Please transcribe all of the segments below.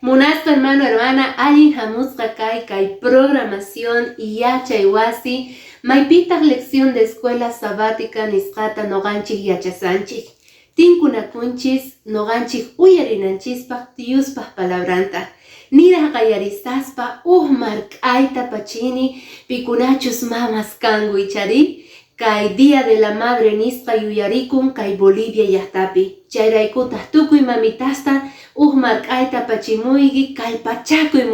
Munasqa hermano, hermana, allin hamusqa kay programación yachay wasi, maypitaq lección de escuela sabática nisqata noqanchik yachasanchik. Tinkunakunchis noqanchik uyarinanchispaq Diospaq palabranta. Niraq qayarisaspa mark'ayta pachini pikunachus mamas kangu ichari. Kay Día de la Madre nisqa yuyarikun kay Bolivia llaqtapi. Chayraykutaq tukuy mamitasta mark'ayta pachimuyki kallpachakuy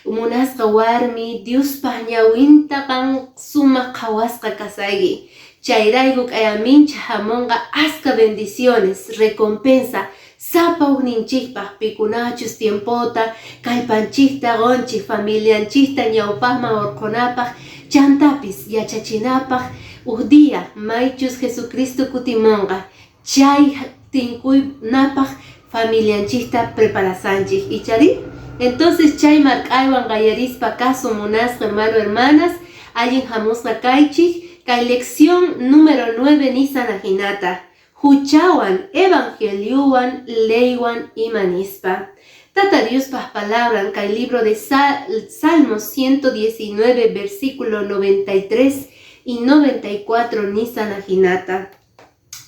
munasqa warmi Diospaq ñawinta kan sumaq qhawasqa kasayki. Chayrayku k'ayamincha hamunqa asqa bendiciones, recompensa sapa ninchikpaq pikunachus tiempota kallpanchikta qonchik familianchikta ñawpaqman hurqunapaq chantapis yachachinapaq día maychus Jesucristo kutimunqa chay tinkuynapaq familianchikta preparasanchik ichari. Entonces chay mark'aywan qayarispa caso munasqa hermano hermanas allin hamusqa kaychik kay lección número 9 nisanajinata huchawan evangeliuwan leywan imanispa. Tata Diospaq palabran kay libro de Salmos 119 versículo 93 y 94 nisanajinata.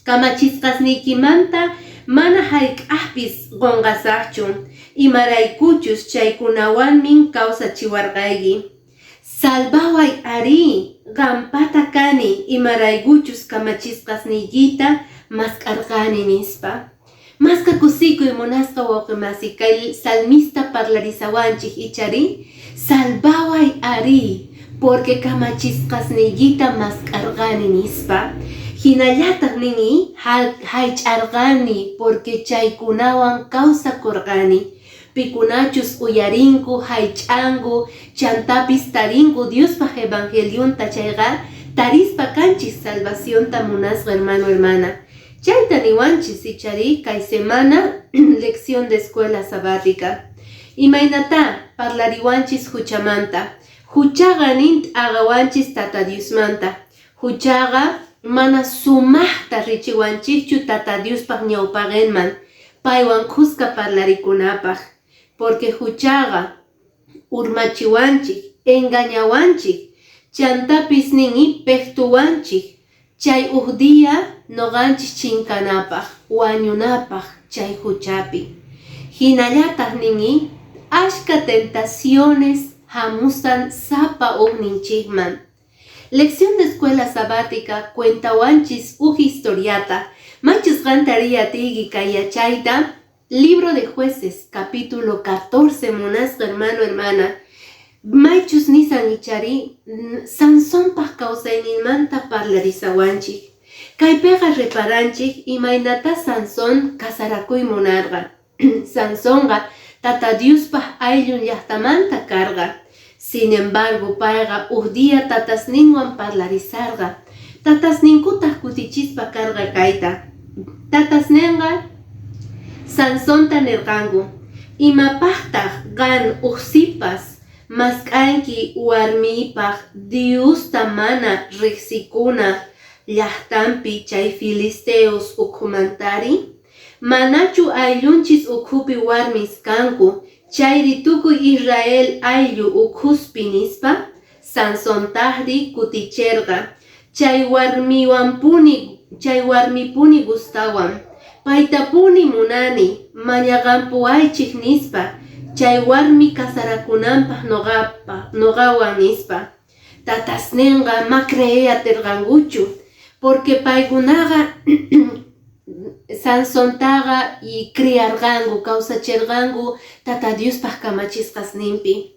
Kamachisqasniykimanta mana hayk'aqpis qunqasaqchu imaraykuchus chaykunawanmin kawsachiwarqayki. Salvaway ari, qampata kani imaraykuchus kamachisqasniykita masqarqani nispa. Maska kusikuy munasqa wawqimasi kay salmista parlarisawanchik ichari. Salvaway ari, porque kamachisqasniykita masqarqani nispa. Hinallataq nini haych'arqani porque chaykunawan kawsakurqani. Pikunachus uyarinku, haych'anku, chantapis tarinku Diospaq evangeliunta chayqa tarispa kanchik salvacionta munasqa hermano hermana. Chayta niwanchis ichari kay semana lección de escuela sabática. Imaynata parlariwanchis huchamanta. Huchaqa nint agawanchis tata Diosmanta. Huchaqa mana sumaqta richiwanchikchu tata Diospaq ñawpaqenman paywan kuska parlarikunapaq. Porque huchaqa urmachiwanchik, engañawanchik, chantapis nini pektuwanchik. Chay día noqanchik chinkanapaq, wañunapaq chay huchapi. Hinallataq nini ashka tentaciones hamusan sapa ninchikman. Lección de escuela sabática cuentawanchis historiata. Manchus cantaría tigi kayachayta. Libro de Jueces, capítulo 14, munasqa hermano hermana. Maychus nisan ichari Sansonpaq kawsayninmanta parlarisawanchik. Kaypiqa reparanchik imaynata Sansón kasarakuy munarqa. Sansonqa tata Diospaq ayllun llaqtamanta karqa. Sin embargo, payqa día tatasninwan parlarisarqa. Tatasninkutaq kutichispa karqa kayta. Tatasninqa Sansonta nirqanku, imapaqtaq qan uqsipas masq'anki warmipaq Diosta mana riqsikuna llaqtanpi chay filisteos ukhumantari? Manachu ayllunchis ukhupi warmis kanku, chayri tukuy Israel ayllu ukhuspi nispa? Sansontaqri kuticherqa, chay warmipuni gustawan. Paytapuni munani, mañaqanpuaychik nispa, chay warmi kasarakunanpaq noqawan nispa. Tatasninqa ma creyatirqankuchu, porque paykunaqa Sansontaqa y criarqanku, kawsachirqanku tata Diospaq kamachisqasninpi.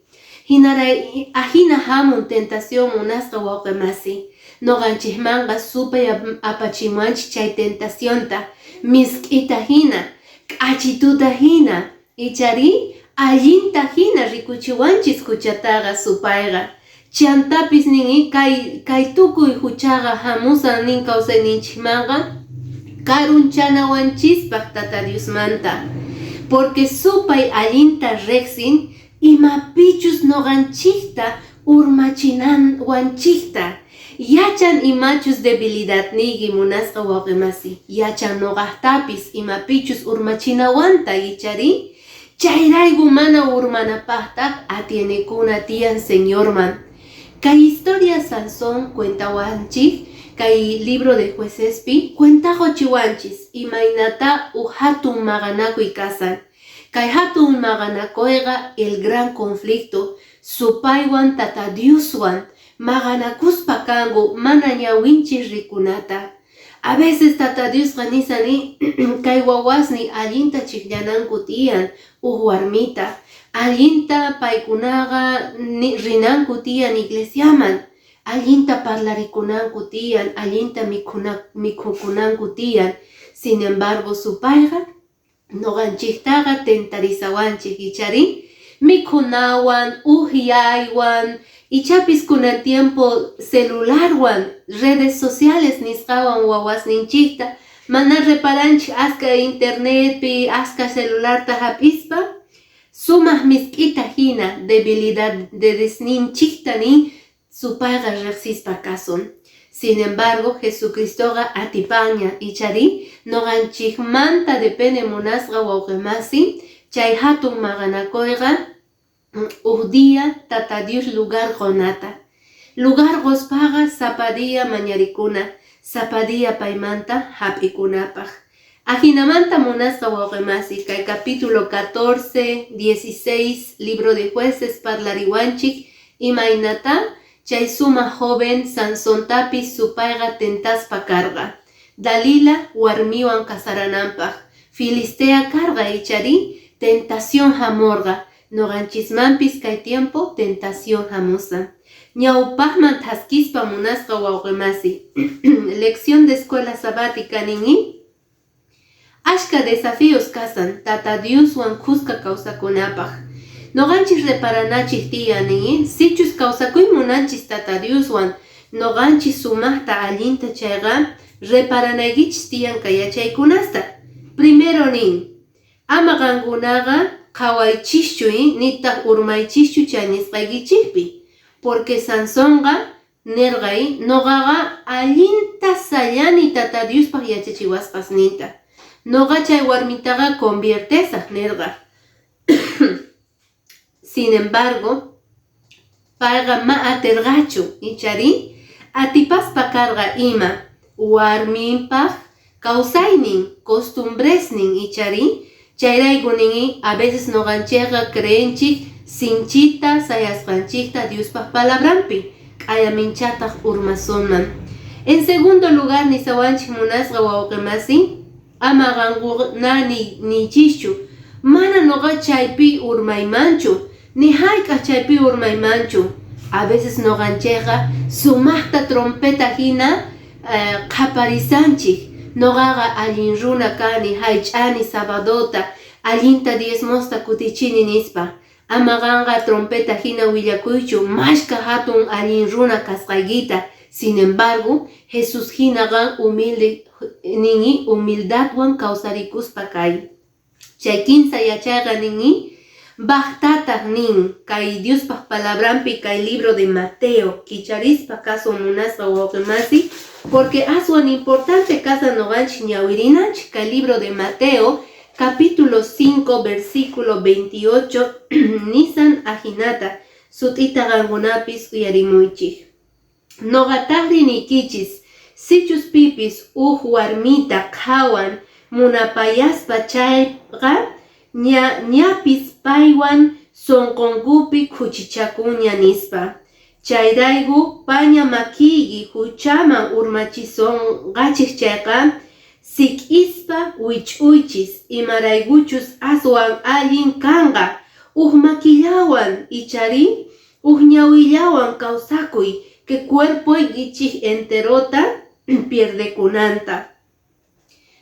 Ahina hamun tentación munasqa wawqimasi. Noqanchikmanqa supay apachimanchik chay tentacionta. Misk'ita hina, k'achituta hina, ichari allinta hina rikuchiwanchis huchataqa supayqa. Chantapis nini kay tukuy huchaqa hamusan nin kawsayninchikmanqa karunchanawanchispaq tata Diosmanta. Porque supay allinta riqsin imapichus noqanchikta urmachinanwanchikta. Yachan imachus debilidad nigi munasqa wawqimasi. Yachan noqaqtapis imapichus urmachinawanta ichari. Chayraygu mana urmanapaqtaq atienikuna tiyan señorman. Kay historia Sansón cuentawanchik, kay libro de juecespi cuentajochiwanchis imaynata hatun maqanakuy kasan. Kay hatun maqanakuyqa el gran conflicto supaywan tata Dioswan maqanakuspa kangu mana ñawinchis rikunata. A veces tata Diosqa nisani kay wawasni allinta chiqllananku tiyan warmita, allinta paykunaqa rinanku tiyan iglesiaman, allinta parlarikunanku tiyan, allinta mikhukunanku tiyan. Sin embargo supayqa noqanchiktaqa tentarisawanchik ichari mikhunawan, yaywan, ichapis kunan tiempo celularwan, redes sociales nisqawan wawasninchikta mana reparanchik aska internetpi, aska celularta hapispa, sumaq misk'ita hina debilidad de desninchikta nin supayqa riqsispa kasun. Sin embargo, Jesucristoqa atipaña ichari noqanchikmanta depende munasqa wawqimasi, chay hatun maqanakuyqa día tata Dios lugar qonata. Lugar qospaqa sapadía mañarikuna, sapadía paymanta hap'ikunapaq. Ajinamanta munasqa wawqimasi, kay capítulo 14, 16, libro de jueces parlariwanchik imaynata chay suma joven Sansontapis supayqa tentaspa karqa. Dalila warmiwan kasarananpaq. Filistea karqa ichari tentación hamorqa. Noqanchismanpis kay tiempo tentación hamusa. Ñawpaqman taskispa munasqa wawqimasi. Lección de escuela sabática nini. Ashka desafíos kasan tata Dioswan kuska kawsakunapaq. Noqanchis reparanachik tiyan nini. Sichus kawsakuy munanchis tata Dioswan noqanchis sumaqta allinta chayqa reparanaykichis tiyan kayachaykunasta. Primero nin, ama qankunaqa qhawaychischu nitaq urmaychischu chay nisqaykichikpi, porque Sansonqa nirqay noqaqa allinta sallani tata Diospaq yachachiwasqas ninta. Noqa chay warmitaqa conviertesaq nirqa. Sin embargo, payqa ma atirqachu ichari atipaspa karqa ima warminpaq kawsaynin, costumbresnin ichari chayrayku nini a veces noqanchikqa creenchik sinchita sayasqanchikta Diospaq palabranpi k'ayaminchataq urmasunman. En segundo lugar nisawanchik munasqa wawqimasi ama qankuna nichischu mana noqa chaypi urmaymanchu ni hayk'aq chaypi urmaymanchu. A veces noqanchikqa sumaqta trompeta hina qhaparisanchik. Noqaqa allin runa kani, haych'ani sabadota, allinta diezmosta kutichini nispa. Ama qanqa trompeta hina willakuychu, mashka hatun allin runa kasqaykita. Sin embargo, Jesus hinaqa humildadwan kawsarikuspa kay. Chay kinsa yachayqa nini, baqtataq nin, kay Diospaq palabranpi kay libro de Mateo, kicharispa kaso munasqa wawqimasi, porque aswan importante casa noqanchik ñawirinanchik kay libro de Mateo, capítulo 5, versículo 28, nisan ajinata, sut'ita qankunapis uyarimuychik. Noqataqri nikichis, sichus pipis warmita qhawan munapayaspa chayqa ñapis paywan sonqonkupi khuchichakuña nispa. Chayrayku paña makiyki huchaman urmachisonqachik chayqa sik'ispa wich'uychis imaraykuchus aswan allin kanqa makillawan ichari ñawillawan kawsakuy que cuerpoykichik enterota pierdekunanta.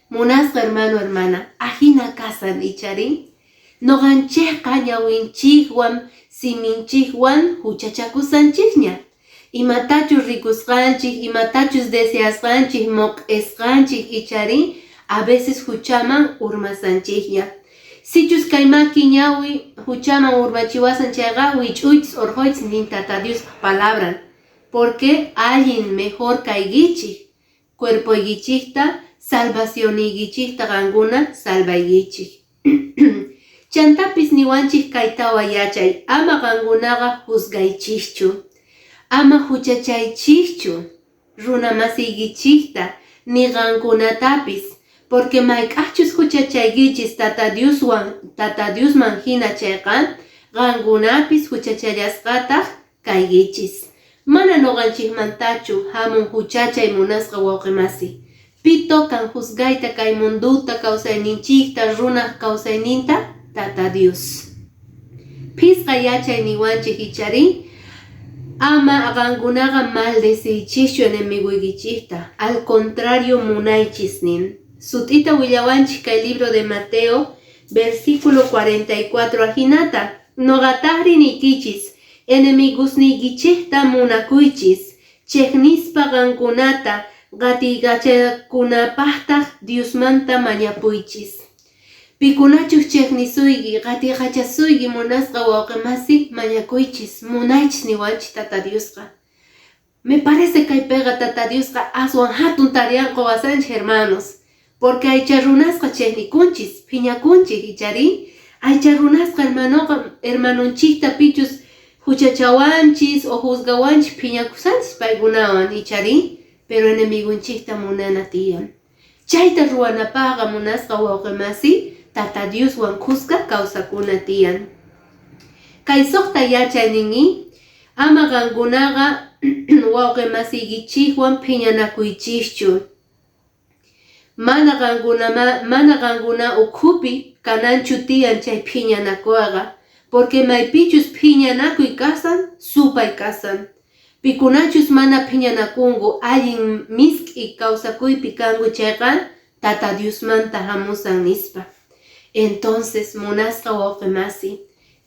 Munasqa hermano hermana, ajina kasan ichari noqanchikqa ñawinchikwan siminchikwan huchachakusanchikña. Imatachus rikusqanchik, imatachus deseasqanchik, moq'esqanchik ichari a veces huchaman urmasanchikña. Sichus kay maki ñawi huchaman urmachiwasan chayqa wich'uychis orjoychis nin tata Dios palabran, porque allin mejor kaykichik cuerpoykichikta salvacioniykichikta qankuna salvaykichik. Chantapis niwanchik kaytawa yachay, ama qankunaqa juzgaychikchu, ama huchachaychikchu runa masiykichikta ni qankunatapis, porque mayk'achus huchachaykichis Tata Diosman hina chayqa, qankunapis huchachallasqataq kaykichis. Mana nuqanchikmantachu hamun huchachay munasqa wawqi masi. Pito kan juzgayta kay munduta kawsayninchikta runaq kawsayninta Tata Dios. Pisqa yachay niwanchik ichari, ama qankunaqa maldeciychikchu enemiguykichikta, al contrario munaychis nin. Sut'ita willawanchik kay libro de Mateo, versículo 44 ajinata, noqataqri nikichis, enemigusniykichikta munakuychis, chaynispa qankunata qatiqachakunapaqtaq Diosmanta mañapuychis. Pikunachus chaynisuyki, qatiqachasuyki munasqa wawqi masi mañakuychis, munaychis niwanchik Tata Diosqa. Me parece kaypiqa Tata Diosqa aswan hatun tarianqa wasanchik hermanos, porque aycha runasqa chaynikunchis, phiñakunchik ichari, aycha runasqa hermanunchikta pichus huchachawanchis o juzgawanchis phiñakusanchis paykunawan ichari, pero enemigunchikta munana tiyan. Chayta ruwanapaqa munasqa wawqi masi, Tata Dioswan kuska kawsakuna tiyan. Kay suqta yachay ningi, ama qankunaqa wawqi masiykichikwan phiñanakuychikchu. Mana qankuna ukhupi kananchu tiyan chay phiñanakuqa, porque maypichus phiñanakuy kasan, supay kasan. Pikunachus mana phiñanakungu allin misk'i kawsakuypi kangu chayqa Tata Diosmanta hamusan nispa. Entonces munasqa wawqi masi,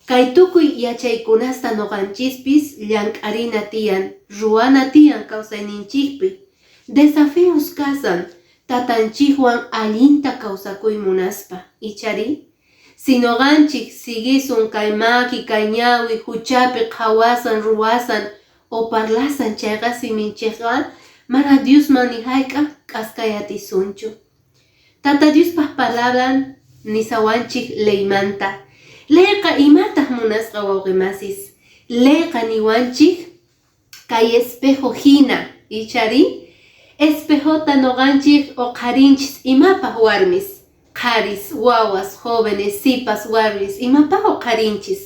kay tukuy yachaykunasta noqanchispis llank'arina tiyan, ruwana tiyan kawsayninchikpi. Desafíos kasan tatanchikwan allinta kawsakuy munaspa, ichari? Si noqanchik sigisun kay maki, kay ñawi, huchapi qhawasan, ruwasan o parlasan chayqa siminchikqa, mana Diosman ni hayk'a k'askayatisunchu. Tata Diospaq palabran nisawanchik leymanta. Leyqa imataq munasqa wawqi masis. Leyqa niwanchik kay espejo hina, ichari? Espejota noqanchik o qarinchis imapaq warmis, qaris, wawas, jóvenes, sipas, warmis, imapaq o qarinchis.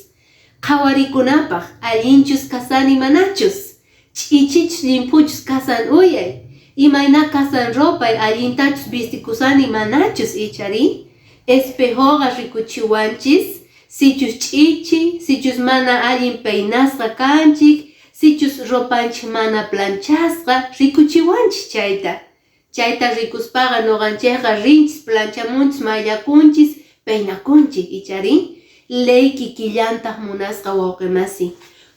Qhawarikunapaq allinchus kasani manachus, ch'ichichus limpuchus kasan uyay, imayna kasan ropay allintachus vistikusani manachus ichari? Espejoqa rikuchiwanchis, sichus ch'ichi, sichus mana allin peynasqa kanchik, sichus ropanchik mana planchasqa rikuchiwanchis chayta. Chayta rikuspaqa noqanchikqa rinchis, planchamunchis, mayllakunchis, peynakunchik ichari? Leyki killantaq munasqa wawqi masi.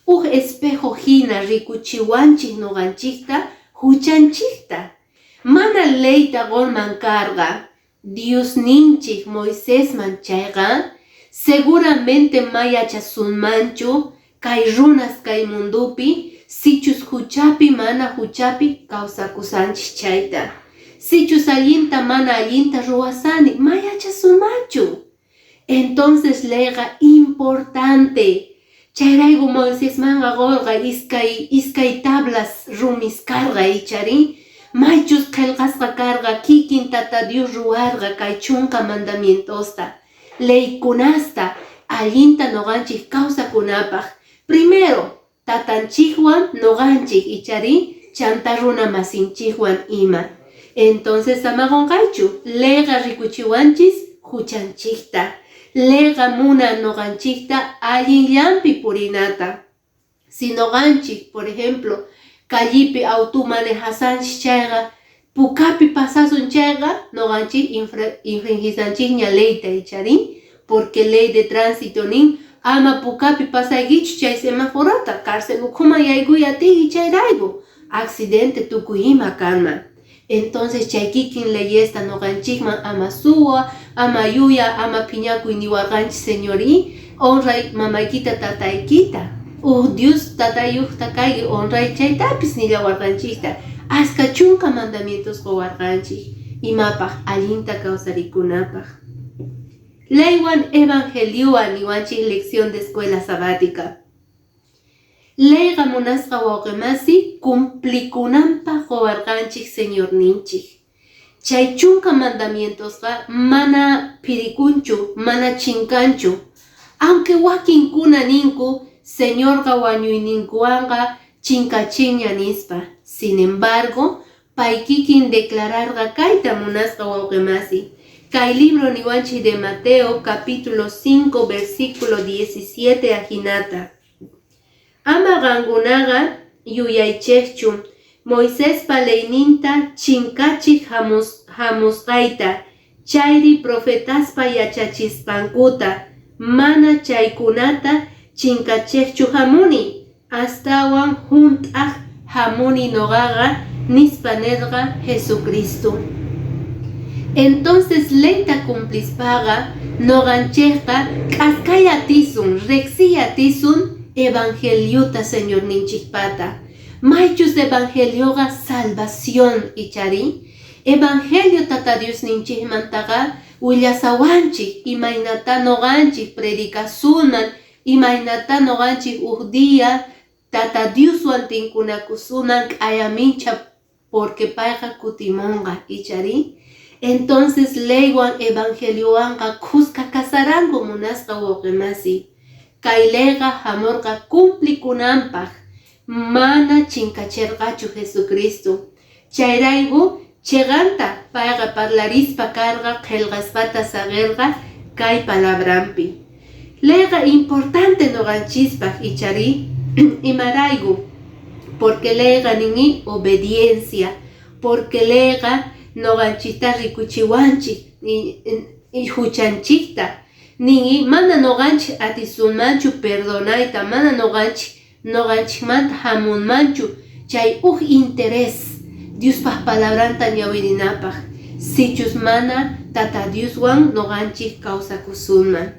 Espejo hina rikuchiwanchik noqanchikta, huchanchikta. Mana leyta qolman karqa, Dios ninchik Moisesman chayqa, seguramente mayachasunmanchu kay runas kay mundupi, sichus huchapi mana huchapi kawsakusanchik chayta. Sichus allinta mana allinta ruwasani mayachasunmanchu. Entonces leyqa importante. Chayraygu Moisesmanqa qolqa iskay tablas rumis karqa ichari, maychus qillqasqa karqa kikin Tata Dios ruwarqa kay chunka mandamientosta, leykunasta allinta noqanchik kawsakunapaq. Primero, tatanchikwan noqanchik ichari, chanta runa masinchikwan ima. Entonces ama qonqaychu, leyqa rikuchiwanchis huchanchikta. Leyqa munan noqanchikta allin llampi purinata. Si noqanchik, por ejemplo, callipi auto manejasanchik chayqa, pukapi pasasun chayqa, noqanchik infringisanchikña leyta ichari, porque ley de tránsito nin ama pukapi pasaykichu chay semaforota, cárcel ukhuman yaykuyatiki chayrayku, accidente tukuy ima kanman. Entonces chay kikin leyesta noqanchikman ama suwa, ama yuya, ama phiñakuy niwarqanchik señori, honray mamaykita tataykita. Dios tatayuqta kayki honray chaytapis nillawarqanchikta. Aska chunka mandamientos qowarqanchik, imapaq allinta kawsarikunapaq. Leiwan evangeliuan niwanchik lección de escuela sabática. Leiga munasqa wawqimasi cumplikunanpaq quwarqanchik Señor ninchik. Chay chunka mandamientosqa mana pirikunchu, mana chinkanchu. Aunque wakinkuna ninku Señorqa wañuyninkuwanqa chinkachinña nispa. Sin embargo, paykikin declararqa kayta munasqa wawqimasi. Kay libro niwanchik de Mateo capítulo 5 versículo 17 ajinata. Ama qankunaqa yuyaychikchu Moisespa leyninta chinkachik hamusqayta, chayri profetaspa yachachispankuta, mana chaykunata chinkachikchu hamuni, astawan hunt'aq hamuni noqaqa nispa nirqa Jesucristo. Entonces leyta cumplispaqa noqanchikqa k'askayatisun, reqsiyatisun evangeliuta Señor ninchikpata. Maychus evangelioqa salvación ichari. Evangelio tata Dios ninchikmantaqa willasawanchik, imaynata noqanchik predikasunan, imaynata noqanchik dia tata Dioswan tinkunakusunan k'ayamincha porque payqa kutimunqa ichari. Entonces leywan evangeliowanqa kuska kasaranku munasqa wawqimasi. Kaylega hamurqa cumplikunanpaq mana chinkachirqachu Jesucristo. Chayrayku cheganta payqa parlarispa karqa qillqasqata sagerqa kay palabrampi. Lega importante noqanchispaq ichari imarayku porque lega ningi obediencia, porque lega noqanchikta rikuchiwanchik y huchanchikta. Ningi mana noqanchik atisunmanchu perdonayta, mana noqanchikmanta hamunmanchu chay interés Diospaq palabranta ñawirinapaq. Sichus mana tata Dioswan noqanchik kawsakusunman.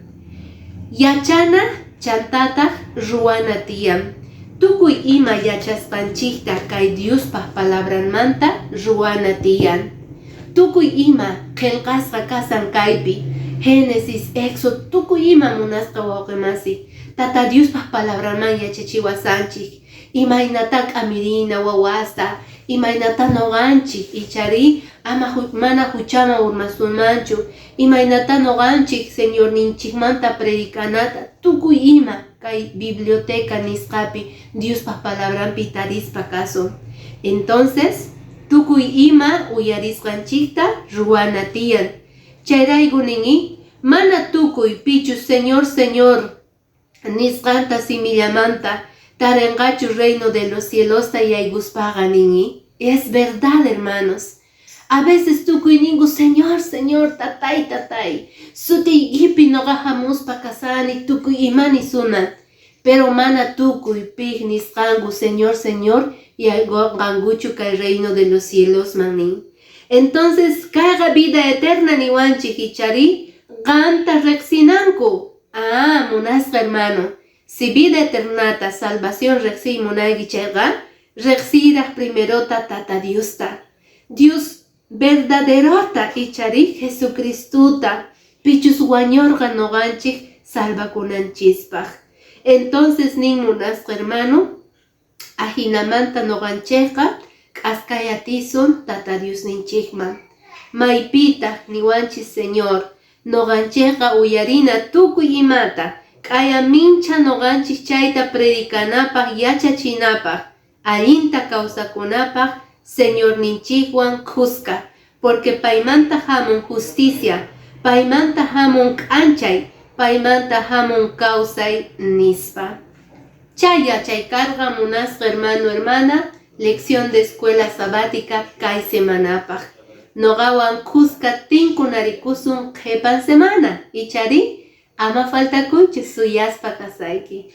Yachana chantataq ruwana tiyan. Tukuy ima yachaspanchikta kay Diospaq palabranmanta ruwana tiyan. Tukuy ima qillqasqa kasan kaypi. Génesis, Éxodo, tukuy ima munasqa wawqimasi. Tata Diospaq palabraman yachachiwasanchik. Imaynata k'amirina wawasta, imaynata noqanchik ichari ama mana huchama urmasunmanchu. Imaynata noqanchik Señor ninchikmanta predikanata tukuy ima kay biblioteca nisqapi Diospaq palabranpi tarispa kasun. Entonces, tukuy ima uyarisqanchikta ruwana tiyan. Chayrayku ningi mana tukuy pichus Señor, Señor nisqanta simillamanta tarenqachu reino de los cielos yayguspaqa ningi. Es verdad, hermanos. A veces tukuy ningu Señor, Señor, tatay, sutiykipi noqa hamuspa kasani tukuy imani sunan. Pero mana tukuy pig nisqanku Señor, Señor yaykunqankuchu kay reino de los cielos manin. Entonces, kayqa vida eterna niwanchik ichari qamta reqsinanku. Munasqa hermano. Si vida eternata, salvación reqsiy munayki chayqa, reqsiraq primerota tata Diosta. Dios verdaderota ichari Jesucristuta pichus wañurqa noqanchik salvakunanchispaq. Entonces nin munasqa hermano, ajinamanta noqanchikqa k'askayatisun tata Dios ninchikman. Maypita niwanchik Señor, noqanchikqa uyarina tukuy imata. K'ayamincha noqanchik chayta predikanapaq yachachinapaq, allinta kawsakunapaq Señor ninchikwan kuska, porque paymanta hamun justicia, paymanta hamun k'anchay, paymanta hamun kawsay nispa. Chay yachaykarqa munasqa hermano, hermana, lección de escuela sabática kay semanapaq. Noqawan kuska tinkunarikusun qhipan semana, ichari ama faltakunchik suyaspa kasayki.